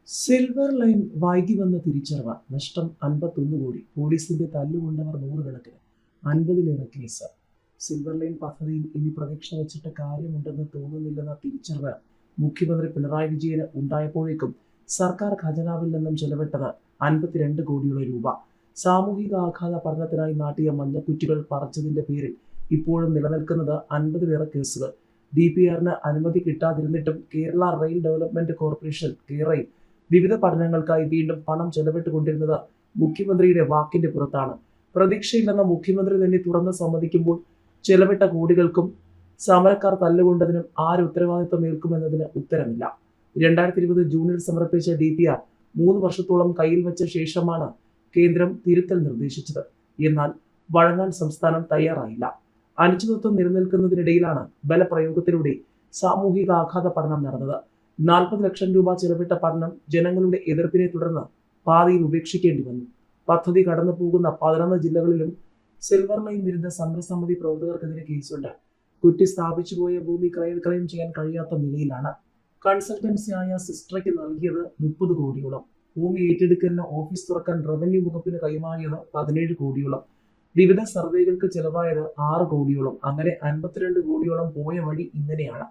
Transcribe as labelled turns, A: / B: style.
A: Silver line വൈകി വന്ന തിരിച്ചറിവ്, നഷ്ടം 51 കോടി, പോലീസിന്റെ തല്ലുകൊണ്ടവർ നൂറുകണക്കിന്, 50-ലേറെ കേസ്. സിൽവർ ലൈൻ പദ്ധതിയിൽ ഇനി പ്രതീക്ഷ വെച്ചിട്ട് കാര്യമുണ്ടെന്ന് തോന്നുന്നില്ലെന്ന തിരിച്ചറിവ് മുഖ്യമന്ത്രി പിണറായി വിജയന് ഉണ്ടായപ്പോഴേക്കും സർക്കാർ ഖജനാവിൽ നിന്നും ചെലവിട്ടത് 52 കോടിയോളം രൂപ. സാമൂഹിക ആഘാത പഠനത്തിനായി നാട്ടിയ മഞ്ഞക്കുറ്റികൾ പറിച്ചതിന്റെ പേരിൽ ഇപ്പോഴും നിലനിൽക്കുന്നത് 50-ലേറെ കേസുകൾ. DPRന് അനുമതി കിട്ടാതിരുന്നിട്ടും Kerala rail development corporation (KERA) വിവിധ പഠനങ്ങൾക്കായി വീണ്ടും പണം ചെലവിട്ടുകൊണ്ടിരുന്നത് മുഖ്യമന്ത്രിയുടെ വാക്കിന്റെ പുറത്താണ്. പ്രതീക്ഷയില്ലെന്ന മുഖ്യമന്ത്രി തന്നെ തുറന്ന് സമ്മതിക്കുമ്പോൾ ചെലവിട്ട കോടികൾക്കും സമരക്കാർ തല്ലുകൊണ്ടതിനും ആര് ഉത്തരവാദിത്വം ഏൽക്കുമെന്നതിന് ഉത്തരമില്ല. 2020 ജൂണിൽ സമർപ്പിച്ച DPR 3 വർഷത്തോളം കയ്യിൽ വെച്ച ശേഷമാണ് കേന്ദ്രം തിരുത്തൽ നിർദ്ദേശിച്ചത്. എന്നാൽ വഴങ്ങാൻ സംസ്ഥാനം തയ്യാറായില്ല. അനിശ്ചിതത്വം നിലനിൽക്കുന്നതിനിടയിലാണ് ബലപ്രയോഗത്തിലൂടെ സാമൂഹിക ആഘാത പഠനം നടന്നത്. 40 ലക്ഷം രൂപ ചെലവിട്ട പഠനം ജനങ്ങളുടെ എതിർപ്പിനെ തുടർന്ന് പാതിയിൽ ഉപേക്ഷിക്കേണ്ടി വന്നു. പദ്ധതി കടന്നു പോകുന്ന 11 ജില്ലകളിലും സിൽവർ ലൈൻ വിരുദ്ധ സമരസമിതി പ്രവർത്തകർക്കെതിരെ കേസുണ്ട്. കുറ്റി സ്ഥാപിച്ചുപോയ ഭൂമി ക്രയം ചെയ്യാൻ കഴിയാത്ത നിലയിലാണ്. കൺസൾട്ടൻസിയായ സിസ്ട്രയ്ക്ക് നൽകിയത് 30 കോടിയോളം. ഭൂമി ഏറ്റെടുക്കലിന് ഓഫീസ് തുറക്കാൻ റവന്യൂ വകുപ്പിന് കൈമാറിയത് 17 കോടിയോളം. വിവിധ സർവേകൾക്ക് ചെലവായത് 6 കോടിയോളം. അങ്ങനെ 52 കോടിയോളം പോയ വഴി ഇങ്ങനെയാണ്.